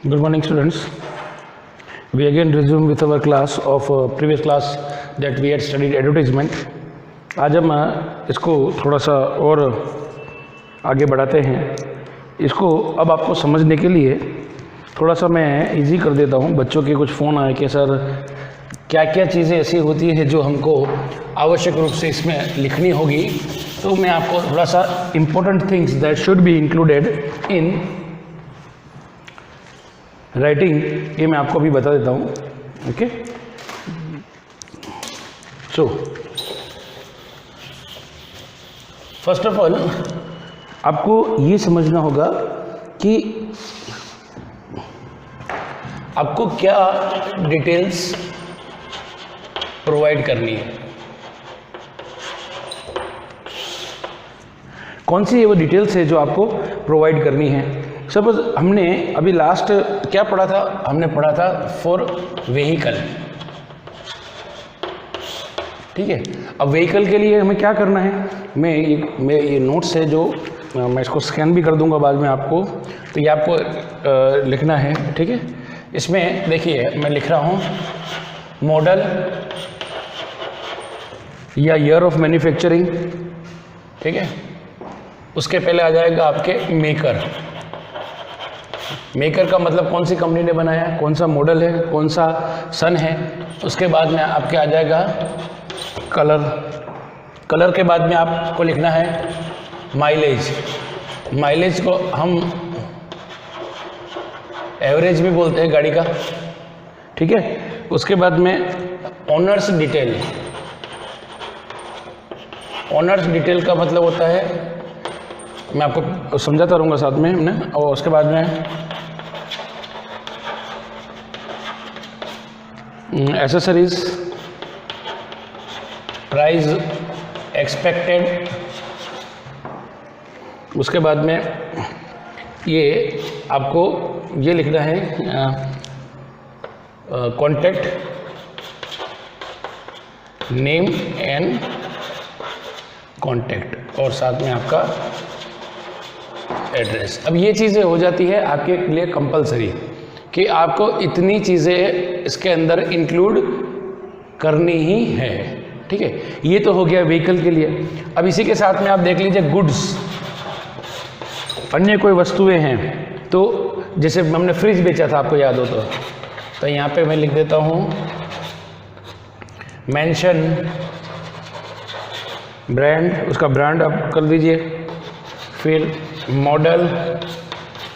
Good morning, students. We again resume with our class of previous class that we had studied advertisement. आज हम इसको थोड़ा सा और आगे बढ़ाते हैं। इसको अब आपको समझने के लिए थोड़ा सा मैं इजी कर देता हूँ। बच्चों के कुछ फ़ोन आए कि सर क्या क्या चीज़ें ऐसी होती हैं जो हमको आवश्यक रूप से इसमें लिखनी होगी, तो मैं आपको थोड़ा सा important things that should be included in writing, ये मैं आपको अभी बता देता हूँ। Okay, so first of all आपको ये समझना होगा कि आपको क्या डिटेल्स प्रोवाइड करनी है, कौन सी ये वो डिटेल्स है जो आपको प्रोवाइड करनी है। सपोज हमने अभी लास्ट क्या पढ़ा था, हमने पढ़ा था फॉर व्हीकल, ठीक है। अब व्हीकल के लिए हमें क्या करना है, मैं ये नोट्स है जो मैं इसको स्कैन भी कर दूंगा बाद में आपको, तो ये आपको लिखना है, ठीक है। इसमें देखिए मैं लिख रहा हूँ मॉडल या ईयर ऑफ मैन्युफैक्चरिंग, ठीक है। उसके पहले आ जाएगा आपके मेकर। मेकर का मतलब कौन सी कंपनी ने बनाया है, कौन सा मॉडल है, कौन सा सन है। उसके बाद में आपके आ जाएगा कलर। कलर के बाद में आपको लिखना है माइलेज। माइलेज को हम एवरेज भी बोलते हैं गाड़ी का, ठीक है। उसके बाद में ओनर्स डिटेल। ओनर्स डिटेल का मतलब होता है, मैं आपको समझाता रहूँगा साथ में ना। और उसके बाद में एसेसरीज, प्राइस एक्सपेक्टेड। उसके बाद में ये आपको ये लिखना है कॉन्टैक्ट नेम एंड कॉन्टैक्ट, और साथ में आपका एड्रेस। अब ये चीज़ें हो जाती है आपके लिए कंपलसरी कि आपको इतनी चीज़ें इसके अंदर इंक्लूड करनी ही है, ठीक है। ये तो हो गया व्हीकल के लिए। अब इसी के साथ में आप देख लीजिए गुड्स, अन्य कोई वस्तुएं हैं, तो जैसे हमने फ्रिज बेचा था, आपको याद हो तो यहाँ पे मैं लिख देता हूँ मेंशन ब्रांड, उसका ब्रांड आप कर दीजिए, फिर मॉडल,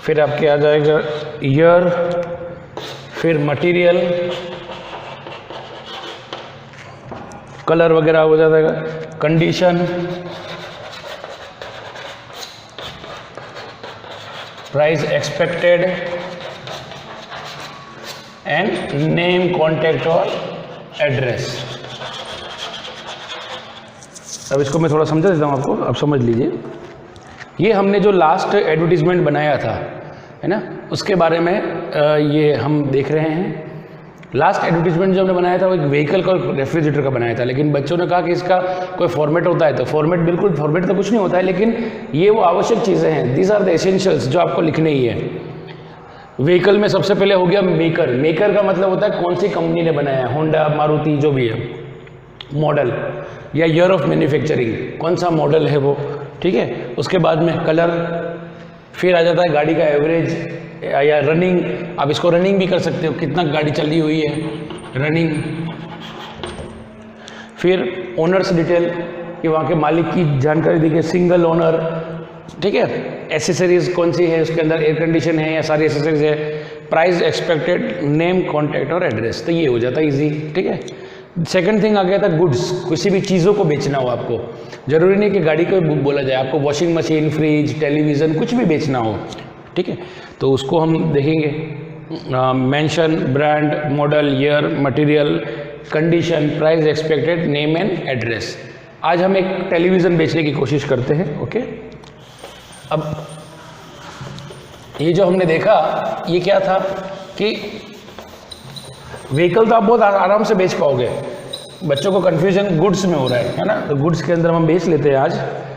फिर आपके आ जाएगा ईयर, फिर मटेरियल, कलर वगैरह हो जाएगा, condition, price expected and name contact और एड्रेस। अब इसको मैं थोड़ा समझा देता हूँ आपको, अब समझ लीजिए। ये हमने जो लास्ट एडवर्टीजमेंट बनाया था, है ना, उसके बारे में ये हम देख रहे हैं। लास्ट एडवर्टीजमेंट जो हमने बनाया था वो एक व्हीकल का, रेफ्रिजरेटर का बनाया था, लेकिन बच्चों ने कहा कि इसका कोई फॉर्मेट होता है, तो फॉर्मेट, बिल्कुल फॉर्मेट तो कुछ नहीं होता है, लेकिन ये वो आवश्यक चीज़ें हैं, दीज आर द एसेंशियल्स जो आपको लिखने ही है। व्हीकल में सबसे पहले हो गया मेकर। मेकर का मतलब होता है कौन सी कंपनी ने बनाया, होंडा, मारुति, जो भी है। मॉडल या ईयर ऑफ मैन्युफैक्चरिंग, कौन सा मॉडल है वो, ठीक है। उसके बाद में कलर, फिर आ जाता है गाड़ी का एवरेज या रनिंग। आप इसको रनिंग भी कर सकते हो, कितना गाड़ी चली हुई है, रनिंग। फिर ओनर्स डिटेल, कि वहाँ के मालिक की जानकारी दी गई, सिंगल ओनर, ठीक है। एसेसरीज कौन सी है, उसके अंदर एयर कंडीशन है या सारी एसेसरीज है। प्राइस एक्सपेक्टेड, नेम कॉन्टैक्ट और एड्रेस, तो ये हो जाता है इजी, ठीक है। सेकंड थिंग आ गया था गुड्स। किसी भी चीज़ों को बेचना हो आपको, जरूरी नहीं कि गाड़ी को बोला जाए, आपको वॉशिंग मशीन, फ्रिज, टेलीविज़न, कुछ भी बेचना हो, ठीक है, तो उसको हम देखेंगे। Mention brand, model, year, material, condition, price expected, name and address. आज हम एक टेलीविज़न बेचने की कोशिश करते हैं, ओके। अब ये जो हमने देखा, ये क्या था कि व्हीकल तो आप बहुत आराम से बेच पाओगे, बच्चों को कन्फ्यूजन गुड्स में हो रहा है ना, तो गुड्स के अंदर हम बेच लेते हैं। आज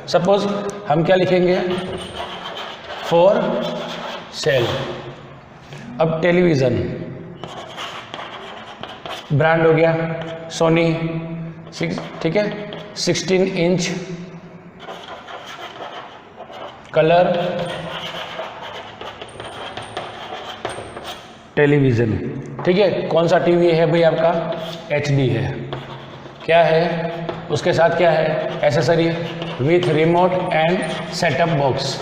सपोज हम क्या लिखेंगे, फॉर सेल। अब टेलीविज़न ब्रांड हो गया सोनी, ठीक है, 16 इंच कलर टेलीविज़न, ठीक है। कौन सा टीवी है भाई आपका? HD है। क्या है उसके साथ? क्या है accessory? With remote and setup box,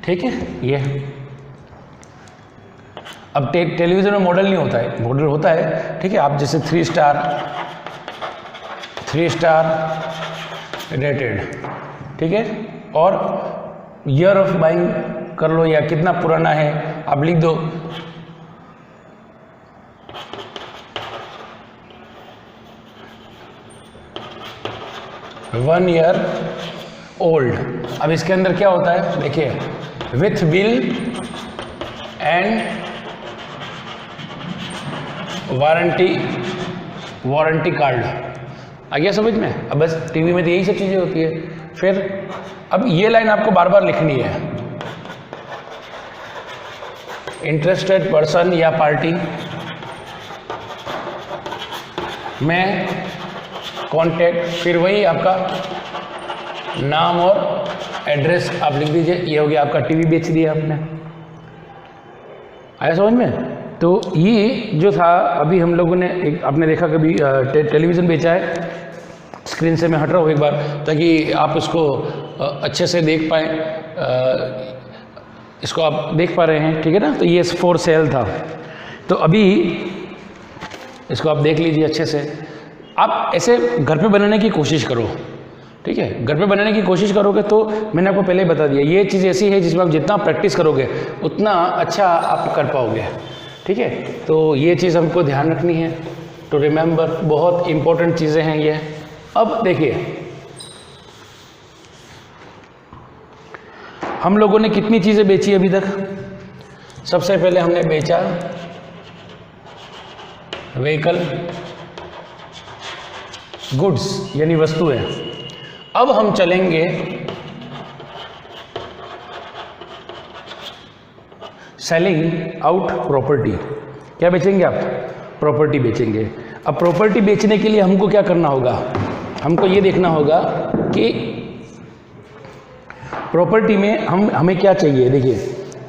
ठीक है। ये अब टेलीविज़न में मॉडल नहीं होता है, मॉडल होता है, ठीक है। आप जैसे 3 स्टार रेटेड, ठीक है, और ईयर ऑफ बाइंग कर लो या कितना पुराना है आप लिख दो। One year old. अब इसके अंदर क्या होता है देखिए, with bill and warranty card. आ गया समझ में? अब बस टीवी में तो यही सब चीज़ें होती है। फिर अब ये लाइन आपको बार बार लिखनी है। इंटरेस्टेड पर्सन या पार्टी में कॉन्टैक्ट, फिर वही आपका नाम और एड्रेस आप लिख दीजिए। ये हो गया आपका टीवी बेच दिया आपने। आया समझ में? तो ये जो था अभी हम लोगों ने एक, आपने देखा कभी टेलीविज़न बेचा है। स्क्रीन से मैं हट रहा हूँ एक बार ताकि आप इसको अच्छे से देख पाएँ। इसको आप देख पा रहे हैं, ठीक है ना? तो ये फॉर सेल था। तो अभी इसको आप देख लीजिए अच्छे से। आप ऐसे घर पे बनाने की कोशिश करो, ठीक है। घर पे बनाने की कोशिश करोगे तो मैंने आपको पहले ही बता दिया, ये चीज़ ऐसी है जिसमें आप जितना प्रैक्टिस करोगे उतना अच्छा आप कर पाओगे, ठीक है। तो ये चीज़ हमको ध्यान रखनी है, टू रिमेंबर। बहुत इंपॉर्टेंट चीज़ें हैं ये। अब देखिए हम लोगों ने कितनी चीज़ें बेची अभी तक। सबसे पहले हमने बेचा व्हीकल, गुड्स यानी वस्तुएं। अब हम चलेंगे सेलिंग आउट प्रॉपर्टी। क्या बेचेंगे आप? प्रॉपर्टी बेचेंगे। अब प्रॉपर्टी बेचने के लिए हमको क्या करना होगा? हमको ये देखना होगा कि प्रॉपर्टी में हमें क्या चाहिए। देखिए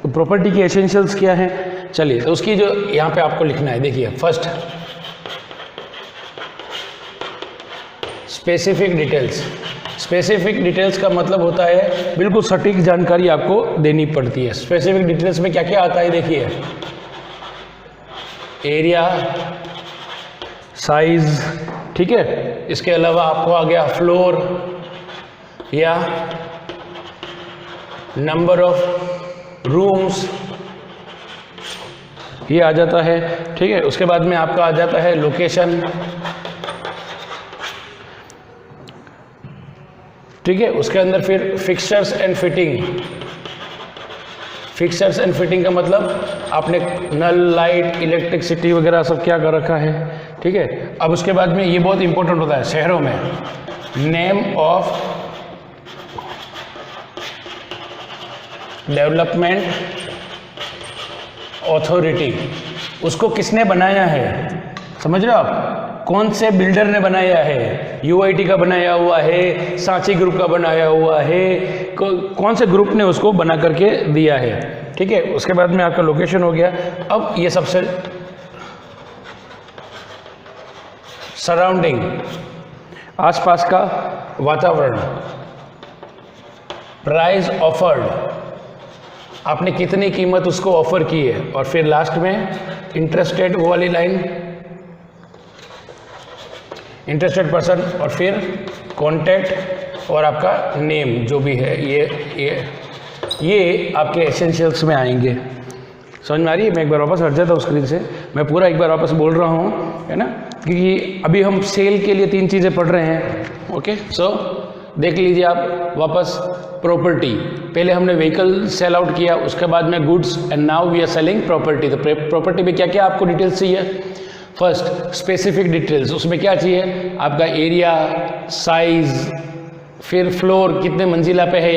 प्रॉपर्टी की एसेंशियल्स क्या है। चलिए तो उसकी जो यहाँ पे आपको लिखना है, देखिए first specific details. Specific details का मतलब होता है बिल्कुल सटीक जानकारी आपको देनी पड़ती है। स्पेसिफिक डिटेल्स में क्या क्या आता है देखिए, एरिया, साइज, ठीक है। इसके अलावा आपको आ गया फ्लोर या नंबर ऑफ रूम्स, ये आ जाता है, ठीक है। उसके बाद में आपका आ जाता है लोकेशन, ठीक है। उसके अंदर फिर fixtures and fitting. Fixtures and fitting का मतलब आपने नल, लाइट, इलेक्ट्रिसिटी वगैरह सब क्या कर रखा है, ठीक है। अब उसके बाद में ये बहुत इंपॉर्टेंट होता है शहरों में, नेम ऑफ डेवलपमेंट अथॉरिटी, उसको किसने बनाया है, समझ रहे हो आप? कौन से बिल्डर ने बनाया है? UIT का बनाया हुआ है, सांची ग्रुप का बनाया हुआ है, कौन से ग्रुप ने उसको बना करके दिया है, ठीक है। उसके बाद में आपका लोकेशन हो गया। अब ये सबसे सराउंडिंग, आसपास का वातावरण, प्राइस ऑफर्ड, आपने कितनी कीमत उसको ऑफर की है, और फिर लास्ट में इंटरेस्टेड, वो वाली लाइन, इंटरेस्टेड पर्सन, और फिर कॉन्टैक्ट और आपका नेम जो भी है, ये आपके एसेंशियल्स में आएंगे। समझ में आ रही है? मैं एक बार वापस हट जाता हूँ स्क्रीन से, मैं पूरा एक बार वापस बोल रहा हूँ, है ना, क्योंकि अभी हम सेल के लिए 3 चीज़ें पढ़ रहे हैं। ओके, सो देख लीजिए आप वापस। प्रॉपर्टी, पहले हमने व्हीकल सेल आउट किया, उसके बाद में goods, and now we are selling property. तो प्रॉपर्टी में क्या क्या आपको डिटेल्स चाहिए? फर्स्ट स्पेसिफिक डिटेल्स, उसमें क्या चाहिए? आपका एरिया, साइज, फिर फ्लोर कितने मंजिला पे है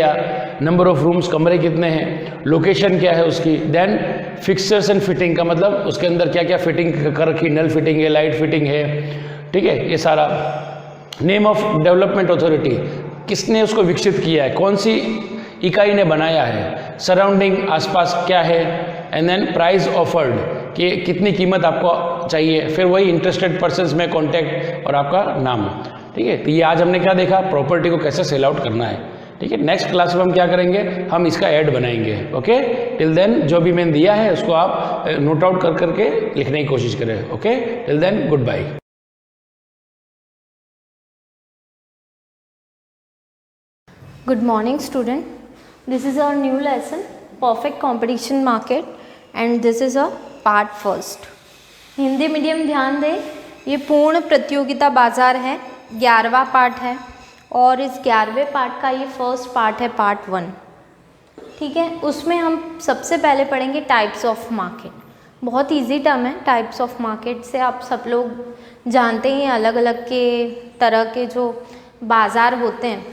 नंबर ऑफ रूम्स, कमरे कितने हैं, लोकेशन क्या है उसकी, देन फिक्सचर्स एंड फिटिंग का मतलब उसके अंदर क्या क्या फिटिंग कर रखी, नल फिटिंग है, लाइट फिटिंग है, ठीक है, ये सारा। नेम ऑफ डेवलपमेंट अथॉरिटी, किसने उसको विकसित किया है, कौन सी इकाई ने बनाया है, सराउंडिंग आसपास क्या है, एंड देन प्राइस ऑफर्ड कि कितनी कीमत आपको चाहिए, फिर वही इंटरेस्टेड पर्सन्स में कॉन्टैक्ट और आपका नाम, ठीक है। तो ये आज हमने क्या देखा, प्रॉपर्टी को कैसे सेल आउट करना है, ठीक है। नेक्स्ट क्लास में हम क्या करेंगे, हम इसका ऐड बनाएंगे, ओके। टिल देन जो भी मैंने दिया है उसको आप नोट आउट कर करके लिखने की कोशिश करें, okay. Till then good bye. Good morning student, this is our new lesson perfect competition market and this is a part first। Hindi medium ध्यान दें, ये पूर्ण प्रतियोगिता बाजार है, 11वां पार्ट है और इस 11वें पार्ट का ये फर्स्ट पार्ट है, पार्ट 1, ठीक है। उसमें हम सबसे पहले पढ़ेंगे टाइप्स ऑफ मार्केट। बहुत इजी टर्म है, टाइप्स ऑफ मार्केट से आप सब लोग जानते ही, अलग अलग के तरह के जो बाज़ार होते हैं,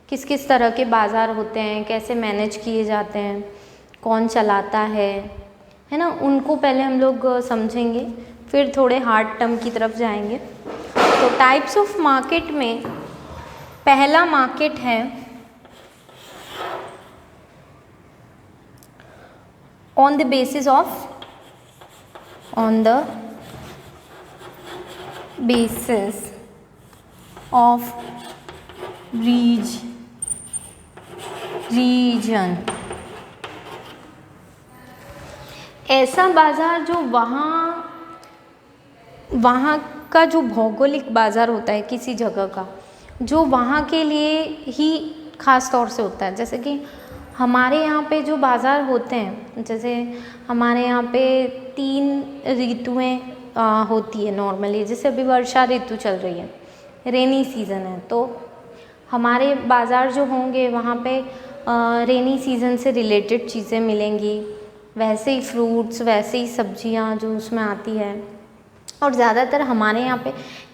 किस किस तरह के बाज़ार होते हैं, कैसे मैनेज किए जाते हैं, कौन चलाता है ना, उनको पहले हम लोग समझेंगे, फिर थोड़े हार्ड टर्म की तरफ जाएंगे। तो टाइप्स ऑफ मार्केट में पहला मार्केट है on the basis of region, ऐसा बाज़ार जो वहाँ का जो भौगोलिक बाज़ार होता है किसी जगह का, जो वहाँ के लिए ही ख़ास तौर से होता है। जैसे कि हमारे यहाँ पे जो बाज़ार होते हैं, जैसे हमारे यहाँ पे 3 ऋतुएँ होती है नॉर्मली, जैसे अभी वर्षा ऋतु चल रही है, रेनी सीज़न है, तो हमारे बाज़ार जो होंगे वहाँ पे रेनी सीज़न से रिलेटेड चीज़ें मिलेंगी, वैसे ही फ्रूट्स, वैसे ही सब्जियाँ जो उसमें आती है। और ज़्यादातर हमारे यहाँ पे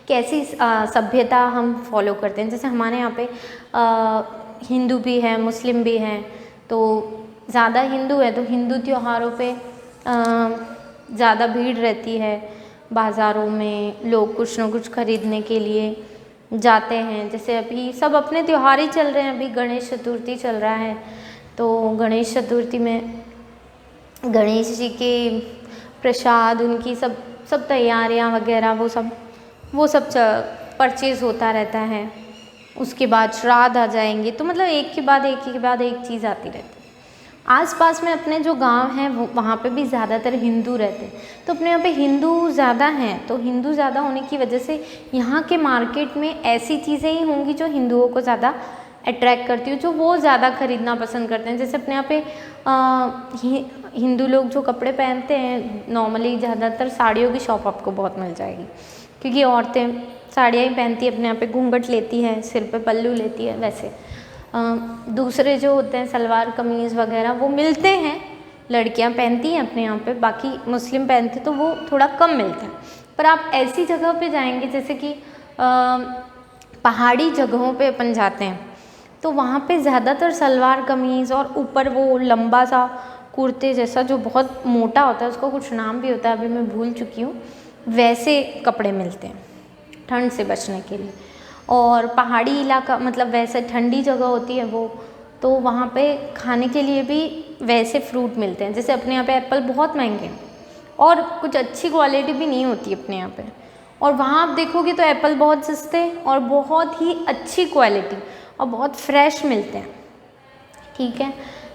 कैसी सभ्यता हम फॉलो करते हैं, जैसे हमारे यहाँ पे हिंदू भी है, मुस्लिम भी हैं, तो ज़्यादा हिंदू है तो हिंदू त्योहारों पे ज़्यादा भीड़ रहती है, बाज़ारों में लोग कुछ ना कुछ ख़रीदने के लिए जाते हैं। जैसे अभी सब अपने त्यौहार ही चल रहे हैं, अभी गणेश चतुर्थी चल रहा है, तो गणेश चतुर्थी में गणेश जी के प्रसाद, उनकी सब तैयारियां वगैरह वो सब परचेज़ होता रहता है। उसके बाद श्राद्ध आ जाएंगे, तो मतलब एक के बाद एक चीज़ आती रहती है। आसपास में अपने जो गांव हैं वहाँ पे भी ज़्यादातर हिंदू रहते हैं, तो अपने यहाँ पे हिंदू ज़्यादा हैं, तो हिंदू ज़्यादा होने की वजह से यहाँ के मार्केट में ऐसी चीज़ें ही होंगी जो हिंदुओं को ज़्यादा अट्रैक्ट करती हो, जो वो ज़्यादा ख़रीदना पसंद करते हैं। जैसे अपने यहाँ पे हिंदू लोग जो कपड़े पहनते हैं, नॉर्मली ज़्यादातर साड़ियों की शॉप आपको बहुत मिल जाएगी, क्योंकि औरतें साड़ियाँ ही पहनती हैं, अपने यहाँ पे घूंघट लेती हैं, सिर पे पल्लू लेती है। वैसे दूसरे जो होते हैं सलवार कमीज़ वगैरह वो मिलते हैं, लड़कियां पहनती हैं अपने यहाँ पे, बाकी मुस्लिम पहनते तो वो थोड़ा कम मिलता है। पर आप ऐसी जगह पे जाएंगे जैसे कि पहाड़ी जगहों पे अपन जाते हैं, तो वहाँ पे ज़्यादातर सलवार कमीज़ और ऊपर वो लंबा सा कुर्ते जैसा जो बहुत मोटा होता है, उसका कुछ नाम भी होता है, अभी मैं भूल चुकी हूँ, वैसे कपड़े मिलते हैं ठंड से बचने के लिए। और पहाड़ी इलाका मतलब वैसे ठंडी जगह होती है वो, तो वहाँ पे खाने के लिए भी वैसे फ्रूट मिलते हैं। जैसे अपने यहाँ पे एप्पल बहुत महंगे हैं और कुछ अच्छी क्वालिटी भी नहीं होती अपने यहाँ पे, और वहाँ आप देखोगे तो एप्पल बहुत सस्ते और बहुत ही अच्छी क्वालिटी और बहुत फ्रेश मिलते हैं, ठीक है।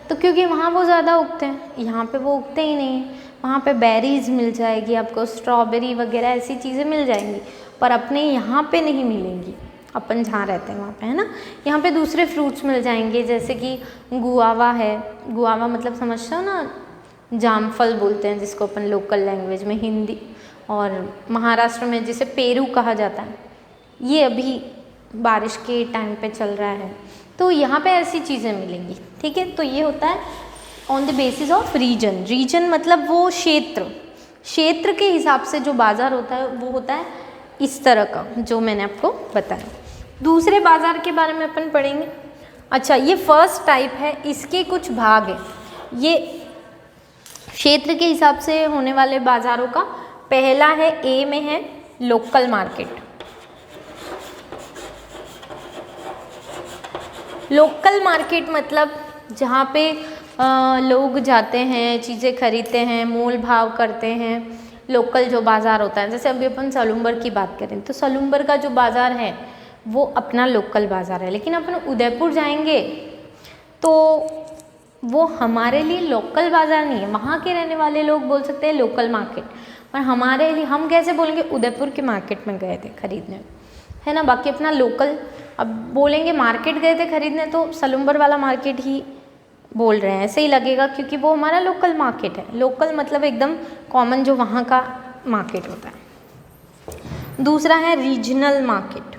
तो क्योंकि वहाँ वो ज़्यादा उगते हैं, यहाँ पे वो उगते ही नहीं हैं। वहाँ पे बेरीज़ मिल जाएगी आपको, स्ट्रॉबेरी वगैरह ऐसी चीज़ें मिल जाएंगी, पर अपने यहाँ पे नहीं मिलेंगी, अपन जहाँ रहते हैं वहाँ पे, है ना। यहाँ पे दूसरे फ्रूट्स मिल जाएंगे, जैसे कि गुआवा है, गुआवा मतलब समझते हो ना, जामफल बोलते हैं जिसको अपन लोकल लैंग्वेज में, हिंदी और महाराष्ट्र में जिसे पेरू कहा जाता है। ये अभी बारिश के टाइम पे चल रहा है, तो यहाँ पे ऐसी चीज़ें मिलेंगी, ठीक है। तो ये होता है on the basis of region. Region मतलब वो क्षेत्र के हिसाब से जो बाज़ार होता है वो होता है इस तरह का, जो मैंने आपको बताया। दूसरे बाज़ार के बारे में अपन पढ़ेंगे। अच्छा, ये फर्स्ट टाइप है, इसके कुछ भाग हैं। ये क्षेत्र के हिसाब से होने वाले बाज़ारों का पहला है, ए में है लोकल मार्केट। लोकल मार्केट मतलब जहाँ पे लोग जाते हैं, चीज़ें खरीदते हैं, मोल भाव करते हैं। लोकल जो बाज़ार होता है, जैसे अभी अपन सलूम्बर की बात करें तो सलूम्बर का जो बाज़ार है वो अपना लोकल बाज़ार है। लेकिन अपन उदयपुर जाएंगे तो वो हमारे लिए लोकल बाज़ार नहीं है, वहाँ के रहने वाले लोग बोल सकते हैं लोकल मार्केट, पर हमारे लिए हम कैसे बोलेंगे, उदयपुर के मार्केट में गए थे खरीदने, है ना। बाकी अपना लोकल, अब बोलेंगे मार्केट गए थे खरीदने तो सलूम्बर वाला मार्केट ही बोल रहे हैं, ऐसे ही लगेगा क्योंकि वो हमारा लोकल मार्केट है। लोकल मतलब एकदम कॉमन जो वहाँ का मार्केट होता है। दूसरा है regional market.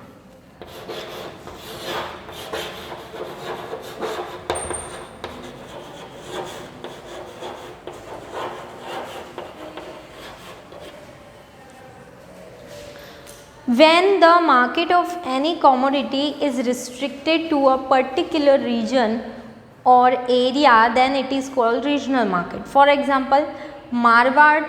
When the market of any commodity is restricted to a particular region or area, then it is called regional market. For example, Marwar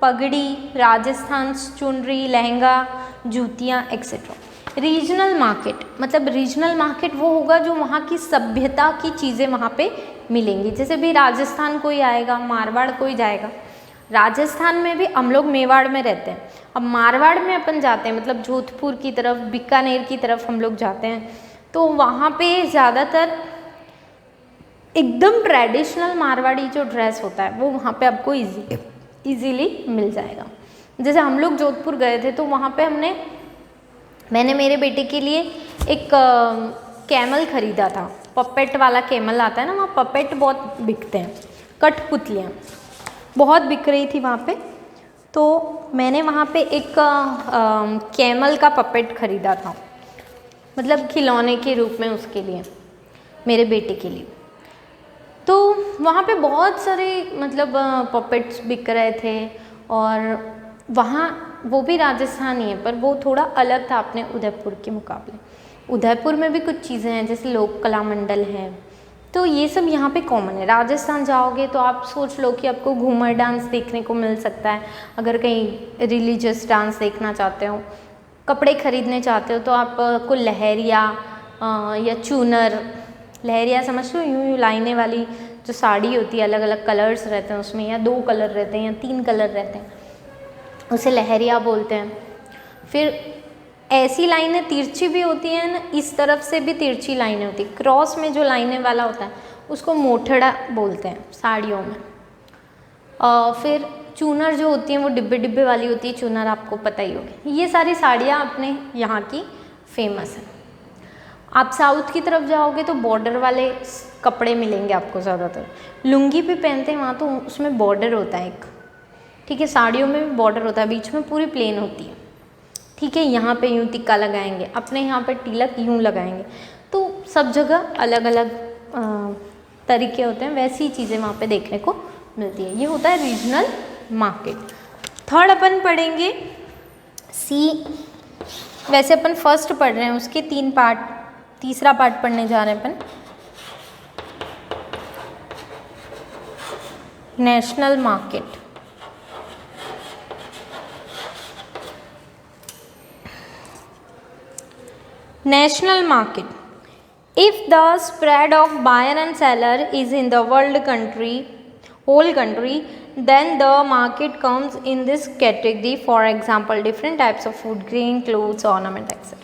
पगड़ी, राजस्थान चुनरी, लहंगा, जूतियाँ एक्सेट्रा। रीजनल मार्केट मतलब रीजनल मार्केट वो होगा जो वहाँ की सभ्यता की चीज़ें वहाँ पे मिलेंगी। जैसे भी राजस्थान कोई आएगा, मारवाड़ कोई जाएगा, राजस्थान में भी हम लोग मेवाड़ में रहते हैं, अब मारवाड़ में अपन जाते हैं मतलब जोधपुर की तरफ, बीकानेर की तरफ हम लोग जाते हैं, तो वहाँ पे ज़्यादातर एकदम ट्रेडिशनल मारवाड़ी जो ड्रेस होता है वो वहाँ पे आपको इजीली मिल जाएगा। जैसे हम लोग जोधपुर गए थे तो वहाँ पे मैंने मेरे बेटे के लिए एक कैमल खरीदा था, पपेट वाला कैमल आता है ना, वहाँ पपेट बहुत बिकते हैं, कठपुतलियाँ बहुत बिक रही थी वहाँ पे, तो मैंने वहाँ पे एक कैमल का पपेट ख़रीदा था, मतलब खिलौने के रूप में उसके लिए, मेरे बेटे के लिए। तो वहाँ पे बहुत सारे मतलब पपेट्स बिक रहे थे, और वहाँ वो भी राजस्थानी है पर वो थोड़ा अलग था अपने उदयपुर के मुकाबले। उदयपुर में भी कुछ चीज़ें हैं जैसे लोक कला मंडल है, तो ये सब यहाँ पे कॉमन है। राजस्थान जाओगे तो आप सोच लो कि आपको घूमर डांस देखने को मिल सकता है, अगर कहीं रिलीजियस डांस देखना चाहते हो, कपड़े खरीदने चाहते हो तो आपको लहरिया या चूनर, लहरिया समझ लो यूँ लाइनें वाली जो साड़ी होती है, अलग अलग कलर्स रहते हैं उसमें, या 2 कलर रहते हैं या 3 कलर रहते हैं, उसे लहरिया बोलते हैं। फिर ऐसी लाइनें तिरछी भी होती हैं ना, इस तरफ से भी तिरछी लाइनें होती है, क्रॉस में जो लाइनें वाला होता है उसको मोठड़ा बोलते हैं साड़ियों में। फिर चूनर जो होती हैं वो डिब्बे डिब्बे वाली होती है, चूनर आपको पता ही होगी। ये सारी साड़ियाँ अपने यहाँ की फेमस हैं। आप साउथ की तरफ जाओगे तो बॉर्डर वाले कपड़े मिलेंगे आपको, ज़्यादातर लुंगी भी पहनते हैं वहाँ, तो उसमें बॉर्डर होता है एक, ठीक है। साड़ियों में भी बॉर्डर होता है, बीच में पूरी प्लेन होती है, ठीक है। यहाँ पे यूँ टिक्का लगाएंगे, अपने यहाँ पे तिलक यूँ लगाएंगे, तो सब जगह अलग अलग तरीके होते हैं, वैसी चीज़ें वहाँ पे देखने को मिलती है। ये होता है रीजनल मार्केट। थर्ड अपन पढ़ेंगे सी, वैसे अपन फर्स्ट पढ़ रहे हैं, उसके 3 पार्ट, तीसरा पार्ट पढ़ने जा रहे हैं अपन, national market. National market. If the spread of buyer and seller is in the whole country, then the market comes in this category. For example, different types of food, grain, clothes, ornament, etc.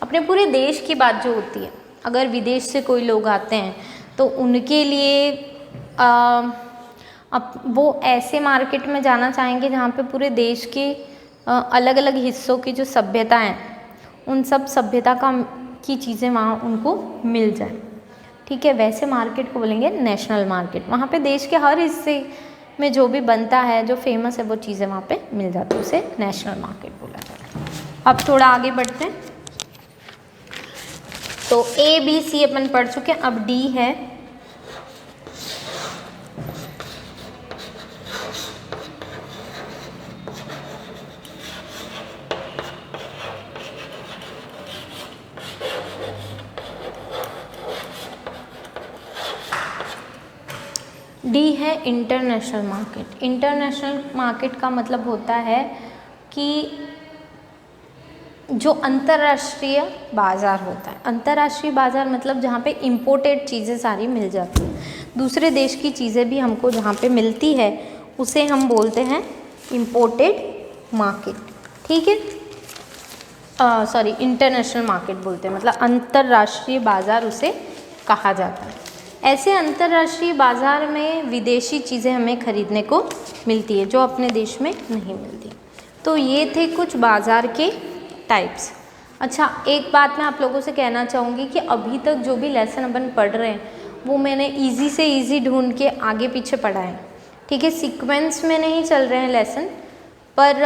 अपने पूरे देश की बात जो होती है, अगर विदेश से कोई लोग आते हैं तो उनके लिए अब वो ऐसे मार्केट में जाना चाहेंगे जहाँ पे पूरे देश के अलग अलग हिस्सों की जो सभ्यता है, उन सब सभ्यता की चीज़ें वहाँ उनको मिल जाए, ठीक है। वैसे मार्केट को बोलेंगे नेशनल मार्केट। वहाँ पे देश के हर हिस्से में जो भी बनता है, जो फेमस है, वो चीज़ें वहाँ पे मिल जाती है, उसे नेशनल मार्केट बोला जाता है। अब थोड़ा आगे बढ़ते हैं, तो A, B, C अपन पढ़ चुके हैं, अब D है डी है इंटरनेशनल मार्केट। इंटरनेशनल मार्केट का मतलब होता है कि जो अंतर्राष्ट्रीय बाज़ार होता है। अंतर्राष्ट्रीय बाज़ार मतलब जहाँ पे इम्पोर्टेड चीज़ें सारी मिल जाती हैं, दूसरे देश की चीज़ें भी हमको जहाँ पे मिलती है उसे हम बोलते हैं इम्पोर्टेड मार्केट। ठीक है, सॉरी इंटरनेशनल मार्केट बोलते हैं, मतलब अंतर्राष्ट्रीय बाज़ार उसे कहा जाता है। ऐसे अंतर्राष्ट्रीय बाज़ार में विदेशी चीज़ें हमें खरीदने को मिलती है जो अपने देश में नहीं मिलती। तो ये थे कुछ बाज़ार के टाइप्स। अच्छा, एक बात मैं आप लोगों से कहना चाहूँगी कि अभी तक जो भी लेसन अपन पढ़ रहे हैं वो मैंने इजी से इजी ढूंढ के आगे पीछे पढ़ा है। ठीक है, सीक्वेंस में नहीं चल रहे हैं लेसन, पर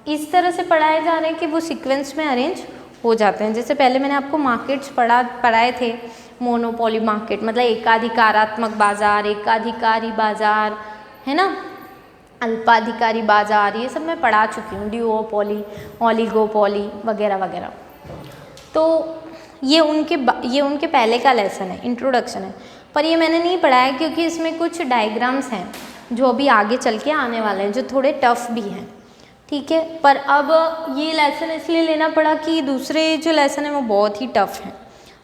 इस तरह से पढ़ाए जा रहे हैं कि वो सीक्वेंस में अरेंज हो जाते हैं। जैसे पहले मैंने आपको मार्केट्स पढ़ाए थे, मोनोपोली मार्केट मतलब एकाधिकारात्मक बाज़ार, एकाधिकारी बाज़ार, है ना, अल्पाधिकारी बाज़ार, ये सब मैं पढ़ा चुकी हूँ, ड्यूओपोली, ओलिगोपोली वगैरह वगैरह। तो ये उनके पहले का लेसन है, इंट्रोडक्शन है, पर ये मैंने नहीं पढ़ा है क्योंकि इसमें कुछ डायग्राम्स हैं जो अभी आगे चल के आने वाले हैं जो थोड़े टफ भी हैं। ठीक है, पर अब ये लेसन इसलिए लेना पड़ा कि दूसरे जो लेसन है वो बहुत ही टफ हैं।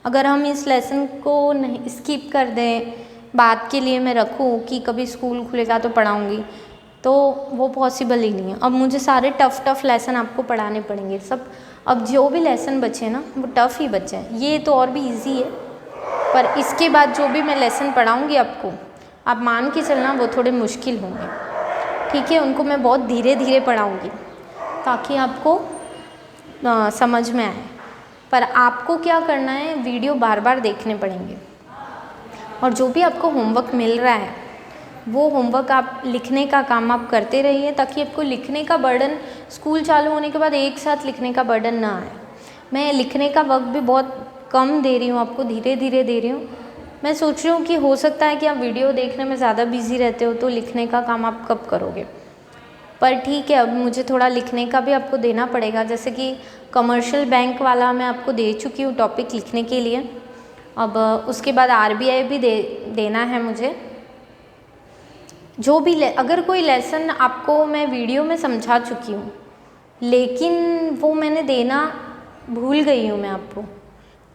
अगर हम इस लेसन को नहीं स्किप कर दें, बाद के लिए मैं रखूँ कि कभी स्कूल खुलेगा तो पढ़ाऊँगी, तो वो पॉसिबल ही नहीं है। अब मुझे सारे टफ लेसन आपको पढ़ाने पड़ेंगे सब। अब जो भी लेसन बचे ना वो टफ ही बचे हैं, ये तो और भी इजी है, पर इसके बाद जो भी मैं लेसन पढ़ाऊँगी आपको, आप मान के चलना वो थोड़े मुश्किल होंगे। ठीक है, उनको मैं बहुत धीरे धीरे पढ़ाऊँगी ताकि आपको समझ में आए। पर आपको क्या करना है, वीडियो बार बार देखने पड़ेंगे, और जो भी आपको होमवर्क मिल रहा है वो होमवर्क आप लिखने का काम आप करते रहिए ताकि आपको लिखने का बर्डन स्कूल चालू होने के बाद एक साथ लिखने का बर्डन ना आए। मैं लिखने का वक्त भी बहुत कम दे रही हूँ आपको, धीरे धीरे दे रही हूँ। मैं सोच रही हूँ कि हो सकता है कि आप वीडियो देखने में ज़्यादा बिजी रहते हो तो लिखने का काम आप कब करोगे, पर ठीक है अब मुझे थोड़ा लिखने का भी आपको देना पड़ेगा। जैसे कि कमर्शियल बैंक वाला मैं आपको दे चुकी हूँ टॉपिक लिखने के लिए, अब उसके बाद RBI भी देना है मुझे। जो भी अगर कोई लेसन आपको मैं वीडियो में समझा चुकी हूँ लेकिन वो मैंने देना भूल गई हूँ मैं आपको,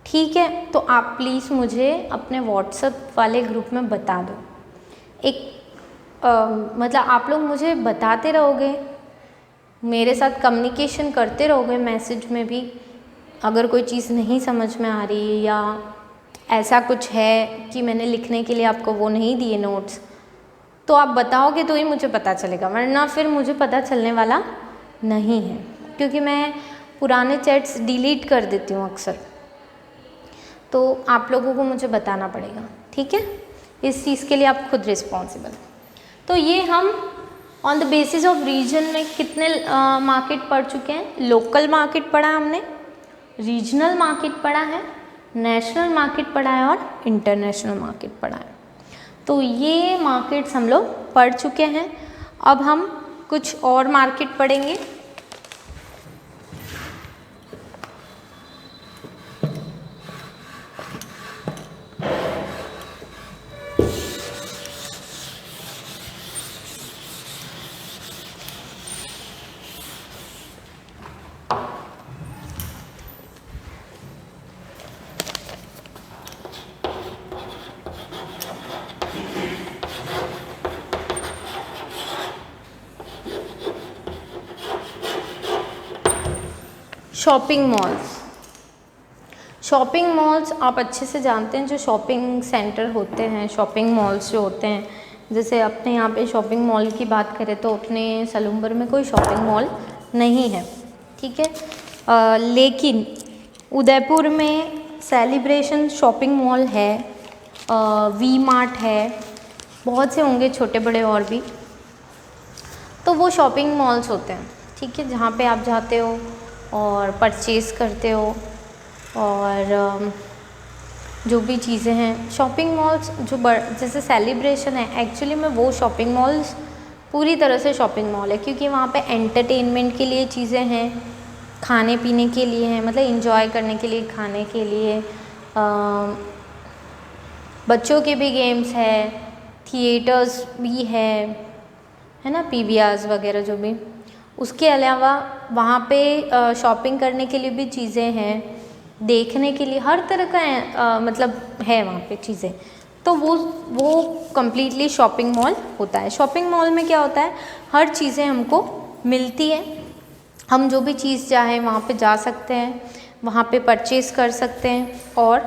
ठीक है, तो आप प्लीज़ मुझे अपने व्हाट्सएप वाले ग्रुप में बता दो। मतलब आप लोग मुझे बताते रहोगे, मेरे साथ कम्युनिकेशन करते रहोगे मैसेज में भी, अगर कोई चीज़ नहीं समझ में आ रही या ऐसा कुछ है कि मैंने लिखने के लिए आपको वो नहीं दिए नोट्स, तो आप बताओगे तो ही मुझे पता चलेगा, वरना फिर मुझे पता चलने वाला नहीं है, क्योंकि मैं पुराने चैट्स डिलीट कर देती हूँ अक्सर। तो आप लोगों को मुझे बताना पड़ेगा, ठीक है, इस चीज़ के लिए आप खुद रिस्पॉन्सिबल। तो ये हम on the basis of region में कितने मार्केट पढ़ चुके हैं। लोकल मार्केट पढ़ा हमने, रीजनल मार्केट पढ़ा है, नेशनल मार्केट पढ़ा है और इंटरनेशनल मार्केट पढ़ा है। तो ये मार्केट्स हम लोग पढ़ चुके हैं। अब हम कुछ और मार्केट पढ़ेंगे। Shopping malls. शॉपिंग मॉल्स आप अच्छे से जानते हैं, जो शॉपिंग सेंटर होते हैं, शॉपिंग मॉल्स जो होते हैं, जैसे अपने यहाँ पे शॉपिंग मॉल की बात करें तो अपने सलूम्बर में कोई शॉपिंग मॉल नहीं है, ठीक है, लेकिन उदयपुर में सेलिब्रेशन शॉपिंग मॉल है, वी मार्ट है, बहुत से होंगे छोटे बड़े और भी। तो वो शॉपिंग मॉल्स होते हैं, ठीक है, जहाँ पे आप जाते हो और परचेज़ करते हो, और जो भी चीज़ें हैं शॉपिंग मॉल्स जो जैसे सेलिब्रेशन है, एक्चुअली में वो शॉपिंग मॉल्स पूरी तरह से शॉपिंग मॉल है, क्योंकि वहाँ पे एंटरटेनमेंट के लिए चीज़ें हैं, खाने पीने के लिए हैं, मतलब इंजॉय करने के लिए, खाने के लिए, बच्चों के भी गेम्स है, थिएटर्स भी है ना, पीवीआर्स वगैरह जो भी। उसके अलावा वहाँ पे शॉपिंग करने के लिए भी चीज़ें हैं, देखने के लिए हर तरह का मतलब है वहाँ पे चीज़ें। तो वो कम्प्लीटली शॉपिंग मॉल होता है। शॉपिंग मॉल में क्या होता है, हर चीज़ें हमको मिलती है, हम जो भी चीज़ चाहें वहाँ पे जा सकते हैं, वहाँ पे परचेज़ कर सकते हैं और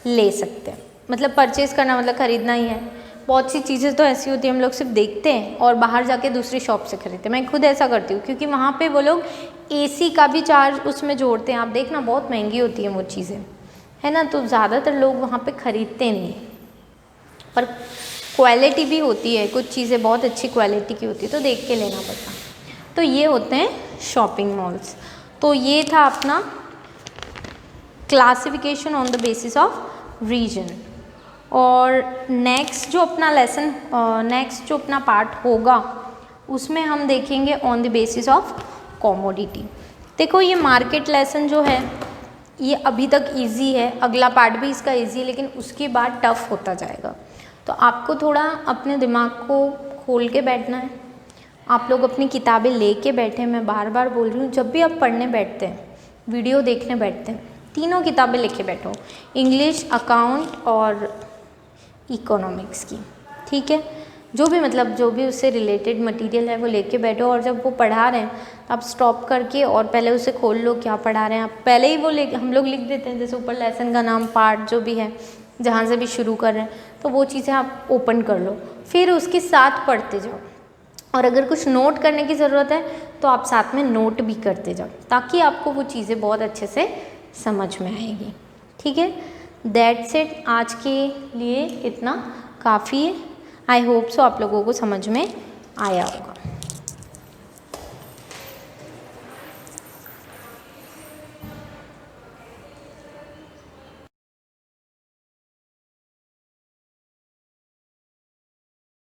ले सकते हैं। मतलब परचेज़ करना मतलब ख़रीदना ही है। बहुत सी चीज़ें तो ऐसी होती हैं हम लोग सिर्फ देखते हैं और बाहर जाके दूसरी शॉप से खरीदते हैं। मैं खुद ऐसा करती हूँ, क्योंकि वहाँ पे वो लोग एसी का भी चार्ज उसमें जोड़ते हैं। आप देखना बहुत महंगी होती हैं वो चीज़ें, है ना, तो ज़्यादातर लोग वहाँ पे ख़रीदते नहीं हैं। पर क्वालिटी भी होती है, कुछ चीज़ें बहुत अच्छी क्वालिटी की होती है, तो देख के लेना पड़ता। तो ये होते हैं शॉपिंग मॉल्स। तो ये था अपना classification on the basis of region. और नेक्स्ट जो अपना पार्ट होगा उसमें हम देखेंगे on the basis of commodity. देखो ये मार्केट लेसन जो है ये अभी तक इजी है, अगला पार्ट भी इसका इजी है, लेकिन उसके बाद टफ होता जाएगा। तो आपको थोड़ा अपने दिमाग को खोल के बैठना है। आप लोग अपनी किताबें लेके बैठे, मैं बार बार बोल रही हूँ, जब भी आप पढ़ने बैठते हैं, वीडियो देखने बैठते हैं, तीनों किताबें लेके बैठो, इंग्लिश, अकाउंट और इकोनॉमिक्स की, ठीक है। जो भी मतलब जो भी उससे रिलेटेड मटेरियल है वो लेके बैठो, और जब वो पढ़ा रहे हैं तो आप स्टॉप करके और पहले उसे खोल लो क्या पढ़ा रहे हैं। आप पहले ही वो हम लोग लिख देते हैं, जैसे ऊपर लेसन का नाम, पार्ट जो भी है, जहाँ से भी शुरू कर रहे हैं, तो वो चीज़ें आप ओपन कर लो, फिर उसके साथ पढ़ते जाओ। और अगर कुछ नोट करने की ज़रूरत है तो आप साथ में नोट भी करते जाओ, ताकि आपको वो चीज़ें बहुत अच्छे से समझ में आएगी, ठीक है। दैट्स इट, आज के लिए इतना काफ़ी है। आई होप सो आप लोगों को समझ में आया होगा।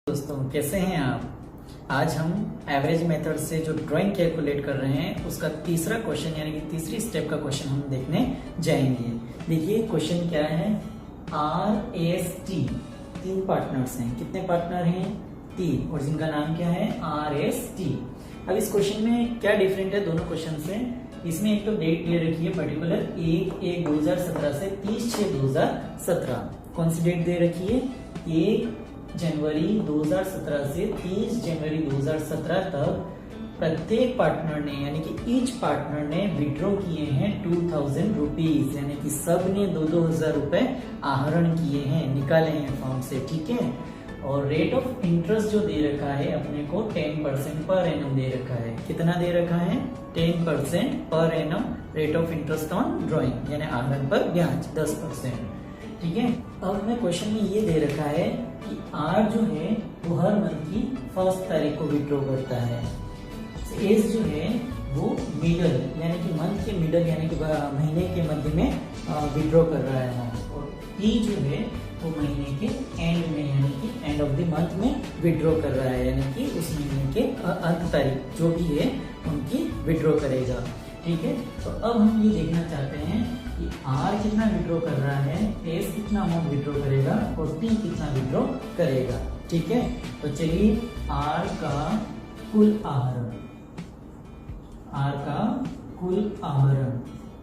दोस्तों कैसे हैं आप। आज हम एवरेज मेथड से जो ड्राइंग कैलकुलेट कर रहे हैं उसका तीसरा क्वेश्चन यानी कि तीसरी स्टेप का क्वेश्चन हम देखने जाएंगे। देखिए क्वेश्चन क्या है, RST, 3 पार्टनर्स हैं। कितने पार्टनर हैं? 3, और जिनका नाम क्या है? RST। अब इस क्वेश्चन में क्या डिफरेंट है दोनों क्वेश्चन से, इसमें एक तो डेट दे रखी है पर्टिकुलर 1/1/2017 से 30/6/2017। कौन सी डेट दे रखी है? 1 जनवरी 2017 से 30 जनवरी 2017 तक प्रत्येक पार्टनर ने यानी कि ईच पार्टनर ने विड्रॉ किए हैं 2000 रुपीज, यानी कि सब ने 2-2 हजार रुपए आहरण किए हैं, निकाले हैं अकाउंट से, ठीक है। और रेट ऑफ इंटरेस्ट जो दे रखा है अपने को 10% पर एनम दे रखा है। कितना दे रखा है? 10% per annum rate of interest on drawing, यानी आहरण पर ब्याज 10%, ठीक है। अब हमें क्वेश्चन में ये दे रखा है कि R जो है वो हर मंथ की 1 तारीख को विड्रॉ करता है। S जो है वो मिडल यानी कि मंथ के मिडल यानी कि महीने के मध्य में विड्रॉ कर रहा है, और P जो है वो महीने के एंड में यानी कि एंड ऑफ द मंथ में विड्रॉ कर रहा है, यानी कि उस महीने के अंत तारीख जो भी है उनकी विड्रॉ करेगा, ठीक है। तो अब हम ये देखना चाहते हैं कि R कितना विड्रॉ कर रहा है, S कितना अमाउंट विड्रॉ करेगा और P कितना विड्रॉ करेगा, ठीक है। तो चलिए R का कुल आहरण, R का कुल आहरण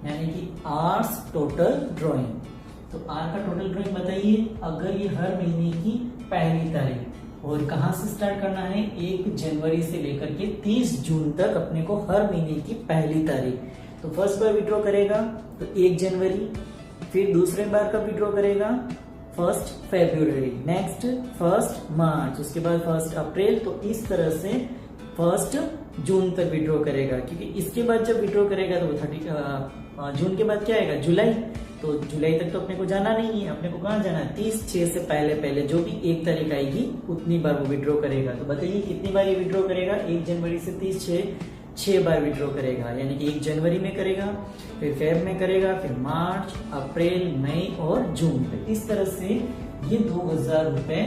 यानी कि R's टोटल ड्राइंग। तो R का टोटल ड्राइंग बताइए, अगर ये हर महीने की पहली तारीख और कहाँ से स्टार्ट करना है, 1 जनवरी से लेकर के 30 जून तक अपने को हर महीने की पहली तारीख। तो फर्स्ट बार विड्रॉ करेगा तो 1 जनवरी, फिर दूसरे बार कब विड्रॉ करेगा? 1 फरवरी, नेक्स्ट 1 मार्च, उसके बाद 1 अप्रैल। तो इस तरह से 1 जून तक विड्रॉ करेगा, क्योंकि इसके बाद जब विड्रॉ करेगा तो 30 जून के बाद क्या आएगा? जुलाई। तो जुलाई तक तो अपने को जाना नहीं है, अपने को कहाँ जाना है? 30/6 से पहले जो भी 1 तारीख आएगी उतनी बार वो विड्रॉ करेगा। तो बताइए कितनी बार ये विड्रॉ करेगा? 1 जनवरी से 30/6 बार विड्रॉ करेगा, यानी कि 1 जनवरी में करेगा, फिर फेब में करेगा, फिर मार्च, अप्रैल, मई और जून। तो इस तरह से ये 2000 रुपए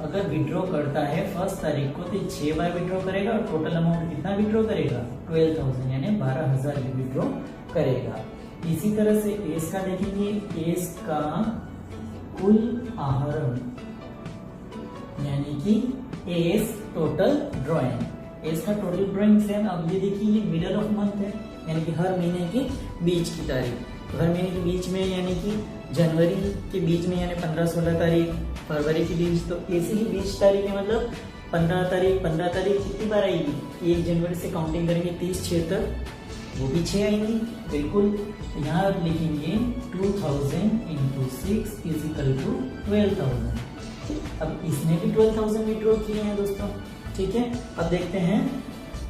अगर विड्रॉ करता है 1 तारीख को तो 6 बार विड्रॉ करेगा, और टोटल अमाउंट कितना विड्रॉ करेगा? 12,000 यानी 12,000 विड्रॉ करेगा। इसी तरह से एस का देखेंगे, एस का कुल आहरण यानी कि एस टोटल ड्राइंग। एस का टोटल ड्राइंग से अब ये देखिए ये मिडल ऑफ मंथ है यानी कि हर महीने के बीच की तारीख। तो हर महीने के बीच में यानी कि जनवरी के बीच में यानी 15-16 तारीख, फरवरी के बीच, तो ऐसे ही 20 तारीख है मतलब 15 तारीख कितनी बार आएगी? 1 जनवरी से काउंटिंग करेंगे 30 तक, वो भी 6 आएंगी बिल्कुल। यहाँ आप लिखेंगे 2000 × 6 = 12,000। अब इसने भी 12,000 विड्रॉ किए हैं दोस्तों, ठीक है। अब देखते हैं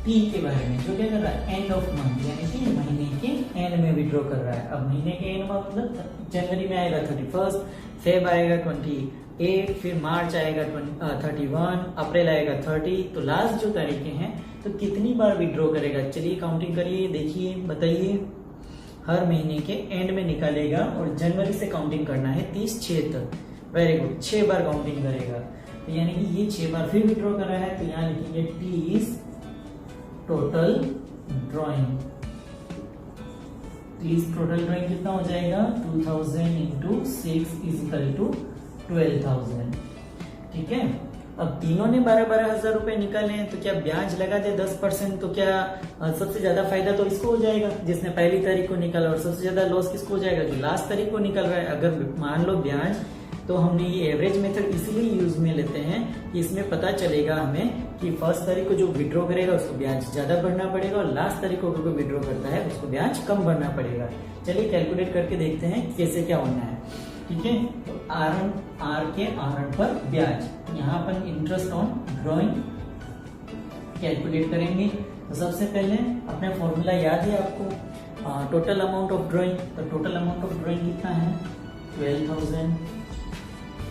पी के बारे में, जो क्या कर रहा है एंड ऑफ मंथ यानी कि महीने के एंड में विड्रॉ कर रहा है। अब महीने के एंड में मतलब जनवरी में आएगा 31, फेब आएगा 28, फिर मार्च आएगा 31, अप्रैल आएगा 30। तो लास्ट जो तारीखें हैं तो कितनी बार विड्रॉ करेगा? चलिए काउंटिंग करिए, देखिए बताइए। हर महीने के एंड में निकालेगा और जनवरी से काउंटिंग करना है 30/6 तक। वेरी गुड, 6 बार काउंटिंग करेगा। तो यानी कि ये 6 बार फिर विड्रॉ कर रहा है। तो यहाँ लिखेंगे T total drawing. Total drawing कितना हो जाएगा? 2000 × 6 = 12,000, ठीक है। अब तीनों ने 12-12 हजार रुपए निकाले हैं, तो क्या ब्याज लगा दे 10%? तो क्या सबसे ज्यादा फायदा तो इसको हो जाएगा जिसने पहली तारीख को निकाला, और सबसे ज्यादा लॉस किसको हो जाएगा? जो लास्ट तारीख को निकल रहा है। अगर मान लो ब्याज, तो हमने ये एवरेज मेथड इसीलिए यूज में लेते हैं कि इसमें पता चलेगा हमें कि फर्स्ट तारीख को जो विड्रॉ करेगा उसको ब्याज ज्यादा भरना पड़ेगा, और लास्ट तारीख को कोई विड्रॉ करता है उसको ब्याज कम भरना पड़ेगा। चलिए कैलकुलेट करके देखते हैं कैसे क्या होना है, ठीक है। तो आर के आहरण पर ब्याज, यहाँ अपन इंटरेस्ट ऑन ड्राइंग कैलकुलेट करेंगे। तो सबसे पहले अपना फॉर्मूला याद है आपको, टोटल अमाउंट ऑफ ड्राइंग। तो टोटल अमाउंट ऑफ ड्राइंग कितना है? 12,000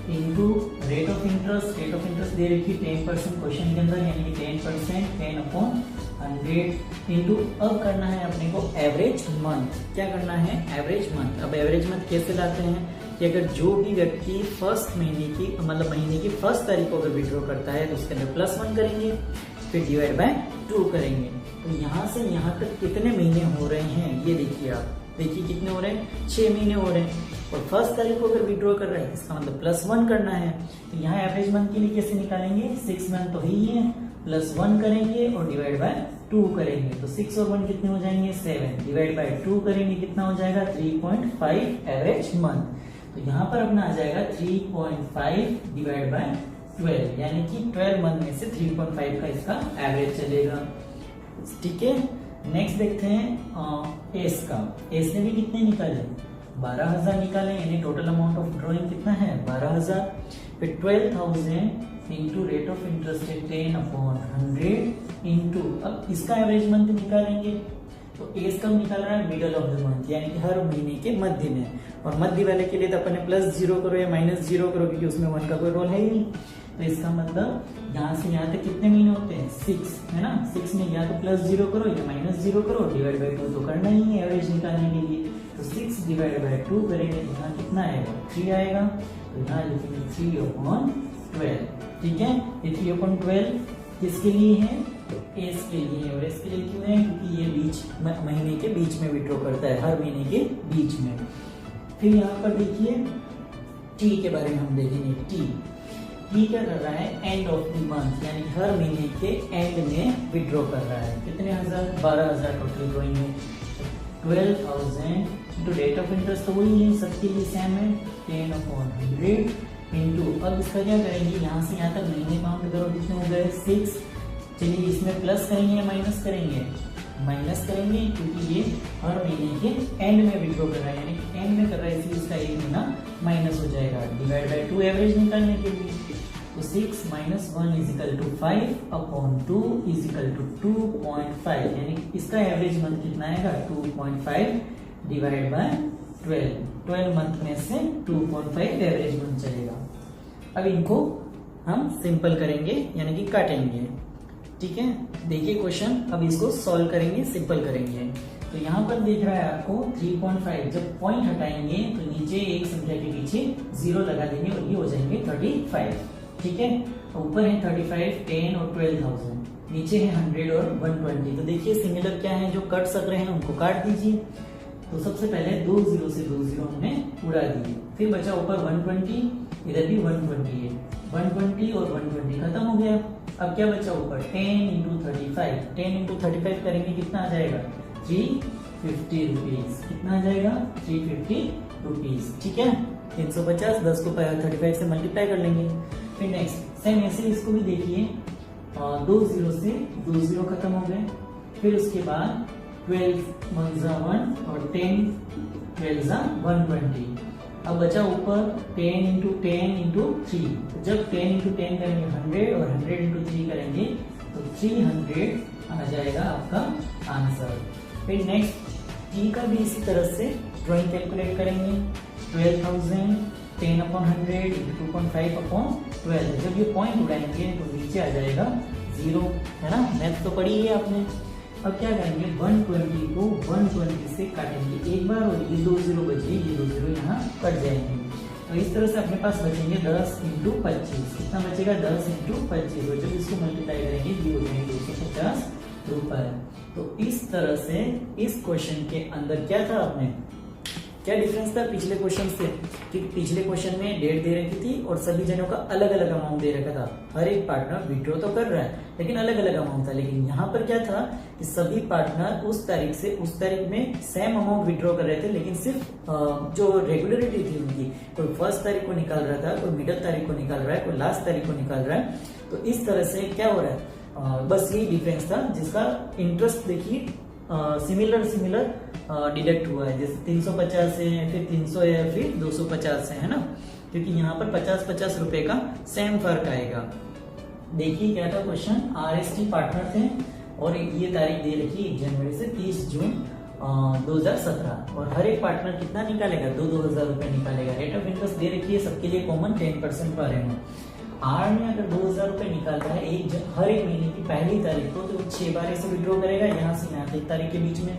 into rate of interest. Rate of interest दे रखी 10% क्वेश्चन के अंदर, यानी कि 10%, 10/100 इंटू, अब करना है अपने को एवरेज मंथ। क्या करना है? Average month. अब एवरेज मंथ कैसे लाते हैं कि अगर जो भी व्यक्ति फर्स्ट महीने की मतलब महीने की फर्स्ट तारीख को अगर विड्रॉ करता है तो उसके अंदर +1 करेंगे, फिर डिवाइड बाय 2 करेंगे। तो यहाँ से यहाँ तक कितने महीने हो रहे हैं ये देखिए आप, देखिए कितने हो रहे हैं? 6 महीने हो रहे हैं। और फर्स्ट तारीख को अगर विड्रॉ कर रहे हैं इसका मतलब +1 करना है। तो यहाँ एवरेज मंथ के लिए कैसे निकालेंगे? 6 मंथ तो ही है, +1 करेंगे और डिवाइड बाय 2 करेंगे। तो 6 और 1 कितने हो जाएंगे? 7, डिवाइड बाय 2 करेंगे कितना हो जाएगा? 3.5 एवरेज मंथ। तो यहाँ पर अपना आ जाएगा 3.5 डिवाइड बाय 12, यानी कि 12 मंथ में से 3.5 का इसका एवरेज चलेगा, ठीक है। नेक्स्ट देखते हैं एस का। एस ने भी कितने निकाले? 12,000 निकाले, यानी टोटल अमाउंट ऑफ ड्राइंग कितना है? 12,000। फिर 12,000 इंटू रेट ऑफ इंटरेस्ट है 10/100 इंटू, अब इसका एवरेज मंथ निकालेंगे। तो एस कब निकाल रहा है? मिडल ऑफ द मंथ, यानी कि हर महीने के मध्य में। और मध्य वाले के लिए तो अपन ने +0 करो या -0 करो, क्योंकि उसमें 1 का कोई रोल है ही नहीं। तो इसका मतलब यहाँ से यहाँ तक कितने महीने होते हैं? 6, है ना। 6 में या तो +0 करो या -0 करो, डिवाइड बाय 2 तो करना ही है एवरेज निकालने के लिए। तो 6 डिवाइड बाय 2 करेंगे तो यहाँ कितना आएगा? 3 आएगा। तो यहाँ लिखेंगे 3/12, ठीक है। ये 3/12 किसके लिए है? एस के लिए। और एस के लिए क्यों है? क्योंकि ये बीच महीने के बीच में विड्रॉ करता है, हर महीने के बीच में। फिर यहाँ पर देखिए टी के बारे में हम देखेंगे। टी क्या कर रहा है? एंड ऑफ द मंथ, यानी हर महीने के एंड में विड्रॉ कर रहा है। कितने हजार? 12,000 टोटल ड्राइंग है। 12,000 इंटू रेट ऑफ इंटरेस्ट तो वही है, सबके लिए सेम है, 10/100 इंटू, अब इसका क्या करेंगे? यहाँ से यहाँ तक महीने काउंट करो, कितने हो गए? 6। चलिए इसमें प्लस करेंगे या माइनस करेंगे? माइनस करेंगे, क्योंकि ये हर महीने के एंड में विड्रॉ कर रहा है, यानी कि एंड में कर रहा है, इसलिए इसका 1 महीना माइनस हो जाएगा। डिवाइड बाय 2 एवरेज निकालने के लिए, तो 6 - 1 = 5/2 = 2.5, यानी इसका एवरेज मंथ कितना आएगा? 2.5 डिवाइड बाय 12 मंथ में से 2.5 एवरेज मंथ चलेगा। अब इनको हम सिंपल करेंगे, यानी कि काटेंगे, ठीक है। देखिए क्वेश्चन, अब इसको सॉल्व करेंगे, सिंपल करेंगे। तो यहाँ पर दिख रहा है आपको 3.5, जब पॉइंट हटाएंगे तो नीचे एक संख्या के पीछे 0 लगा देंगे और ये हो जाएंगे 35, ठीक है। ऊपर है 35, 10 और 12,000, नीचे है 100 और 120। तो देखिए सिमिलर क्या है, जो कट सक रहे हैं उनको काट दीजिए। तो सबसे पहले 2 0 से 2 0 हमने उड़ा दिए, फिर बचा ऊपर 120, इधर भी 120 है, 120 और 120 खत्म हो गया। अब क्या बचा ऊपर 10 इंटू 35, 10 इंटू 35 करेंगे कितना आ जाएगा 350 रुपीज, कितना आ जाएगा 350 रुपीज, ठीक है। 350, 10 को 35 से मल्टीप्लाई कर लेंगे। फिर नेक्स्ट सेम ऐसे इसको भी देखिए, 2 0 से 2 0 खत्म हो गए, फिर उसके बाद 12 1 जा 1 और 10 12 जा 120। अब बचा ऊपर 10 इंटू 10 इंटू 3, जब 10 इंटू 10 करेंगे 100 और 100 इंटू 3 करेंगे तो 300 आ जाएगा आपका आंसर। फिर नेक्स्ट टी का भी इसी तरह से ड्राइंग कैलकुलेट करेंगे, 12,000 10/100 इंटू 2.5/12। जब ये पॉइंट उड़ाएंगे तो नीचे आ जाएगा 0, है ना, मैथ तो पढ़ी है आपने। अब क्या करेंगे 120 को 120 से काटेंगे एक बार और ये 2 0 बचे, ये 2 0 यहाँ कट जाएंगे। तो इस तरह से अपने पास बचेंगे 10 इंटू 25, कितना बचेगा 10 इंटू 25, और जब इसको मल्टीप्लाई करेंगे ये हो जाएंगे 250 रुपए। तो इस तरह से इस क्वेश्चन के अंदर क्या था, आपने क्या डिफरेंस था पिछले क्वेश्चन से, कि पिछले क्वेश्चन में डेट दे रखी थी और सभी जनों का अलग अलग अमाउंट दे रखा था। हर एक पार्टनर विड्रॉ तो कर रहा है लेकिन अलग अलग अमाउंट था। लेकिन यहाँ पर क्या था कि सभी पार्टनर उस तारीख से उस तारीख में सेम अमाउंट विड्रॉ कर रहे थे, लेकिन सिर्फ जो रेगुलरिटी थी उनकी, कोई फर्स्ट तारीख को निकाल रहा था, कोई मिडिल तारीख को निकाल रहा है, कोई लास्ट तारीख को निकाल रहा है। तो इस तरह से क्या हो रहा है, बस यही डिफरेंस था, जिसका इंटरेस्ट देखिए सिमिलर डिडक्ट हुआ है। जैसे 350 है, फिर 300 है, फिर 250 है ना, क्योंकि यहाँ पर 50-50 रुपए का सेम फर्क आएगा। देखिए क्या था क्वेश्चन, RST पार्टनर थे और ये तारीख दे रखी 1 जनवरी से 30 जून 2017, और हर एक पार्टनर कितना निकालेगा 2,000 रुपए निकालेगा। रेट ऑफ इंटरेस्ट दे रखी है सबके लिए कॉमन 10% पर है। आर ने अगर 2,000 रुपए निकाल रहा है हर एक महीने की पहली तारीख को, तो 6 बार ऐसे विड्रॉ करेगा, यहाँ से यहाँ 1 तारीख के बीच में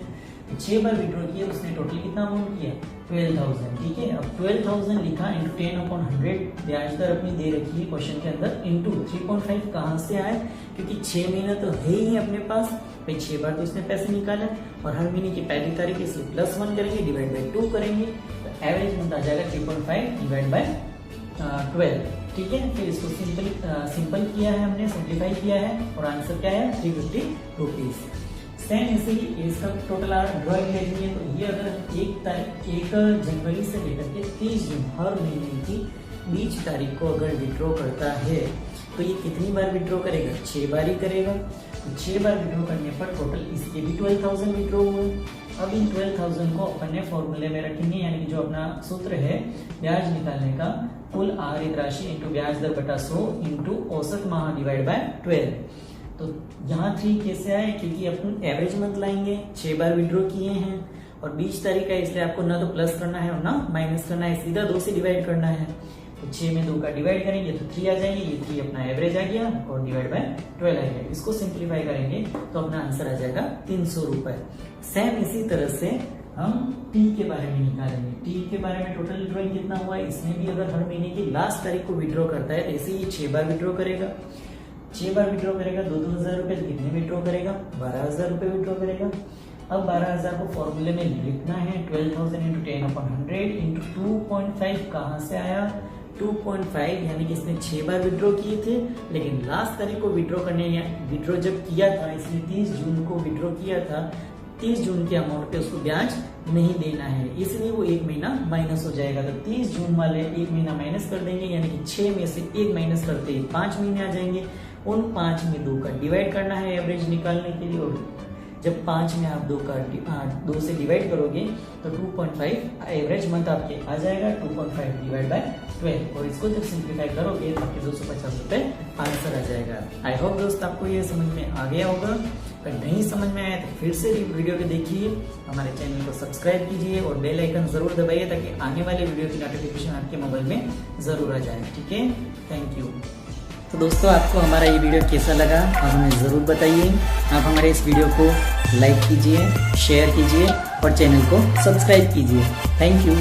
6 बार विड्रॉ किया, उसने टोटल कितना अमाउंट किया 12,000, ठीक है। अब 12,000 लिखा इंटू 10/100, ब्याज दर अपनी दे रखी है क्वेश्चन के अंदर, इंटू 3.5 कहाँ से आया, क्योंकि 6 महीना तो है ही अपने पास भाई, 6 बार तो उसने पैसे निकाला और हर महीने की पहली तारीख इसलिए +1 करेंगे, डिवाइड बाई 2 करेंगे, तो एवरेज मंथ आ जाएगा 3.5 डिवाइड बाई 12, ठीक है। फिर इसको सिंपल किया है हमने, सिंप्लीफाई किया है और आंसर क्या है 350 रुपीज। सेम ऐसे ही इसका टोटल ड्रॉइंग ले लीजिए, तो ये अगर 1 जनवरी से लेकर के 30 जून हर महीने की 20 तारीख को अगर विड्रॉ करता है तो ये कितनी बार विड्रॉ करेगा 6 बार ही करेगा। तो 6 बार विड्रॉ करने पर टोटल इसके भी 12,000 विड्रॉ हुए। अब इन 12,000 को अपन ने फॉर्मूले में रखेंगे, यानी कि जो अपना सूत्र है ब्याज निकालने का, कुल आहरित राशि इंटू ब्याज दर बटा 100 इंटू औसत माह डिवाइड बाय 12। तो यहाँ 3 कैसे आए, क्योंकि अपन एवरेज मंथ लाएंगे, 6 बार विड्रॉ किए हैं और 20 तारीख है, इसलिए आपको ना तो प्लस करना है और ना माइनस करना है, सीधा 2 से डिवाइड करना है। तो 6 में 2 का डिवाइड करेंगे तो 3 आ जाएंगे, ये 3 अपना एवरेज आ गया और डिवाइड बाय 12 आ गया। इसको सिंप्लीफाई करेंगे तो अपना आंसर आ जाएगा 300 रुपए। सेम इसी तरह से हम टी के बारे में निकालेंगे। टी के बारे में टोटल ड्रॉइंग कितना हुआ है, इसमें भी अगर हर महीने की लास्ट तारीख को विड्रॉ करता है, ऐसे ही 6 बार विड्रॉ करेगा, 6 बार विड्रॉ करेगा 2,000 रुपए, कितने विड्रॉ करेगा 12,000 रुपए विड्रॉ करेगा। अब 12,000 को फॉर्मूले में लिखना है, 12,000 इंटू 10/100 इंटू 2.5 कहाँ से आया 2.5, यानी कि इसने 6 बार विड्रॉ किए थे, लेकिन लास्ट तारीख को विड्रॉ करने विड्रॉ जब किया था, इसने 30 जून को विड्रॉ किया था, 30 जून के अमाउंट पे उसको ब्याज नहीं देना है, इसलिए वो 1 महीना माइनस हो जाएगा। तो 30 जून वाले 1 महीना माइनस कर देंगे, यानी कि 6 में से 1 माइनस करते ही 5 महीने आ जाएंगे। उन 5 में 2 का डिवाइड करना है एवरेज निकालने के लिए, और जब 5 में आप 2 से डिवाइड करोगे तो 2.5 एवरेज मंथ आपके आ जाएगा, 2.5 डिवाइड बाय 12, और इसको जब सिंप्लीफाई करोगे तो आपके 250 रुपए आंसर आ जाएगा। आई होप दोस्त आपको ये समझ में आ गया होगा। अगर नहीं समझ में आया तो फिर से वीडियो को देखिए, हमारे चैनल को सब्सक्राइब कीजिए और बेल आइकन जरूर दबाइए ताकि आने वाले वीडियो की नोटिफिकेशन आपके मोबाइल में जरूर आ जाए, ठीक है। Thank you. तो दोस्तों, आपको हमारा ये वीडियो कैसा लगा आप हमें ज़रूर बताइए। आप हमारे इस वीडियो को लाइक कीजिए, शेयर कीजिए और चैनल को सब्सक्राइब कीजिए। Thank you.